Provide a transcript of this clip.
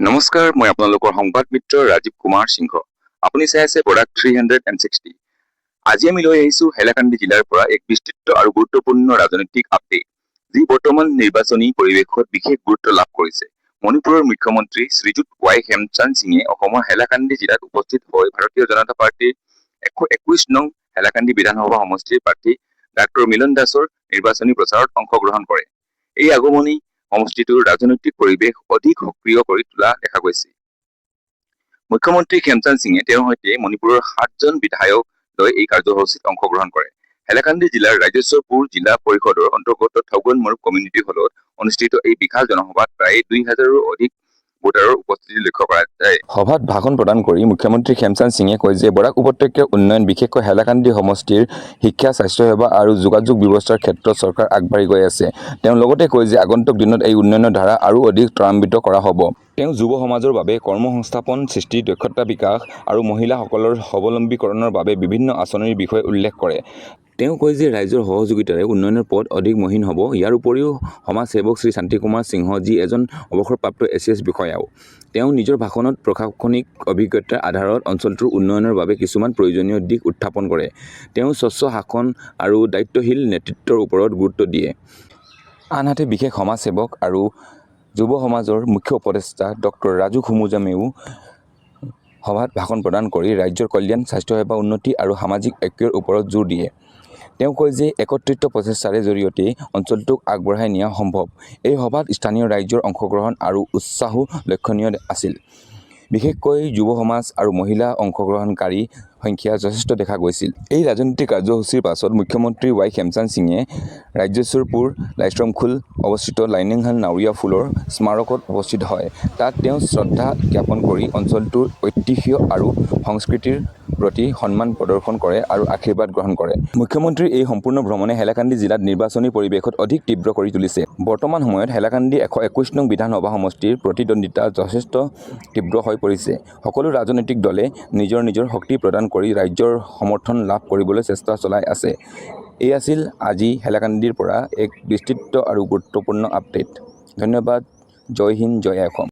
নমস্কাৰ, মই আপোনালোকৰ সংবাদ মিত্ৰ ৰাজীৱ কুমাৰ সিংহ। আপুনি চাই আছে প্ৰডাক্ট 360। আজি আমি লৈ আহিছো হাইলাকান্দি জিলাৰ পৰা এক বিস্তৃত আৰু গুৰুত্বপূৰ্ণ ৰাজনৈতিক আপডেট, যি বৰ্তমান নিৰ্বাচনী পৰিৱেশত বিশেষ গুৰুত্ব লাভ কৰিছে। মণিপুৰৰ মুখ্যমন্ত্ৰী শ্ৰীযুত ৱাই খেমচান্দ সিঙে অসমৰ হাইলাকান্দি জিলাত উপস্থিত হৈ ভাৰতীয় জনতা পাৰ্টীৰ 121 নং হাইলাকান্দি বিধানসভা সমষ্টিৰ প্ৰাৰ্থী ডাক্তৰ মিলন দাসৰ নিৰ্বাচনী প্ৰচাৰত অংশগ্ৰহণ কৰে। এই আগমনী সমষ্টিটোৰ ৰাজনৈতিক পৰিৱেশ অধিক সক্ৰিয় কৰি তোলা দেখা গৈছে। মুখ্যমন্ত্ৰী খেমচান্দ সিঙে তেওঁৰ সৈতে মণিপুৰৰ 7জন বিধায়ক লৈ এই কাৰ্যসূচীত অংশগ্ৰহণ কৰে। হাইলাকান্দি জিলাৰ ৰাজেশ্বৰপুৰ জিলা পৰিষদৰ অন্তৰ্গত থগনমৰুক কমিউনিটি হলত অনুষ্ঠিত এই বিশাল জনসভাত প্ৰায় 2000ৰো অধিক ভোটাৰৰ উপস্থিতি লক্ষ্য কৰা যায়। সভাত ভাষণ প্ৰদান কৰি মুখ্যমন্ত্ৰী খেমচান্দ সিঙে কয় যে বৰাক উপত্যকাৰ উন্নয়ন, বিশেষকৈ হাইলাকান্দি সমষ্টিৰ শিক্ষা, স্বাস্থ্যসেৱা আৰু যোগাযোগ ব্যৱস্থাৰ ক্ষেত্ৰত চৰকাৰ আগবাঢ়ি গৈ আছে। তেওঁ লগতে কয় যে আগন্তুক দিনত এই উন্নয়নৰ ধাৰা আৰু অধিক ত্বৰান্বিত কৰা হ'ব। তেওঁ যুৱ সমাজৰ বাবে কৰ্মসংস্থাপন সৃষ্টি, দক্ষতা বিকাশ আৰু মহিলাসকলৰ স্বাৱলম্বীকৰণৰ বাবে বিভিন্ন আঁচনিৰ বিষয়ে উল্লেখ কৰে। তেওঁ কয় যে ৰাইজৰ সহযোগিতাৰে উন্নয়নৰ পথ অধিক মসৃণ হ'ব। ইয়াৰ উপৰিও সমাজসেৱক শ্ৰী শান্তিকুমাৰ সিংহ, যি এজন অৱসৰপ্ৰাপ্ত ACS বিষয়াও, তেওঁ নিজৰ ভাষণত প্ৰশাসনিক অভিজ্ঞতাৰ আধাৰত অঞ্চলটোৰ উন্নয়নৰ বাবে কিছুমান প্ৰয়োজনীয় দিশ উত্থাপন কৰে। তেওঁ স্বচ্ছ শাসন আৰু দায়িত্বশীল নেতৃত্বৰ ওপৰত গুৰুত্ব দিয়ে। আনহাতে বিশেষ সমাজসেৱক আৰু যুৱ সমাজৰ মুখ্য উপদেষ্টা ডক্টৰ ৰাজু খুমুজামেও সভাত ভাষণ প্ৰদান কৰি ৰাজ্যৰ কল্যাণ, স্বাস্থ্যসেৱা উন্নতি আৰু সামাজিক ঐক্যৰ ওপৰত জোৰ দিয়ে। তেওঁ কয় যে একত্ৰিত প্ৰচেষ্টাৰে জৰিয়তে অঞ্চলটোক আগবঢ়াই নিয়া সম্ভৱ। এই সভাত স্থানীয় ৰাইজৰ অংশগ্ৰহণ আৰু উৎসাহো লক্ষণীয় আছিল। বিশেষকৈ যুৱ সমাজ আৰু মহিলা অংশগ্ৰহণকাৰীৰ সংখ্যা যথেষ্ট দেখা গৈছিল। এই ৰাজনৈতিক কাৰ্যসূচীৰ পাছত মুখ্যমন্ত্ৰী ৱাই খেমচান্দ সিঙে ৰাজেশ্বৰপুৰ লাইশ্ৰমখোল অৱস্থিত লাইনিংহাল নাৱৰীয়া ফুলৰ স্মাৰকত উপস্থিত হয়। তাত তেওঁ শ্ৰদ্ধা জ্ঞাপন কৰি অঞ্চলটোৰ ঐতিহ্য আৰু সংস্কৃতিৰ প্ৰতি সন্মান প্ৰদৰ্শন কৰে আৰু আশীৰ্বাদ গ্ৰহণ কৰে। মুখ্যমন্ত্ৰীৰ এই সম্পূৰ্ণ ভ্ৰমণে হাইলাকান্দি জিলাত নিৰ্বাচনী পৰিৱেশত অধিক তীব্ৰ কৰি তুলিছে। বৰ্তমান সময়ত হাইলাকান্দি 121 নং বিধানসভা সমষ্টিৰ প্ৰতিদ্বন্দ্বিতা যথেষ্ট তীব্ৰ হৈ পৰিছে। সকলো ৰাজনৈতিক দলে নিজৰ নিজৰ শক্তি প্ৰদান কৰি ৰাইজৰ সমৰ্থন লাভ কৰিবলৈ চেষ্টা চলাই আছে। এই আছিল আজি হাইলাকান্দিৰ পৰা এক বিস্তৃত আৰু গুৰুত্বপূৰ্ণ আপডেট। ধন্যবাদ। জয় হিন্দ, জয় অসম।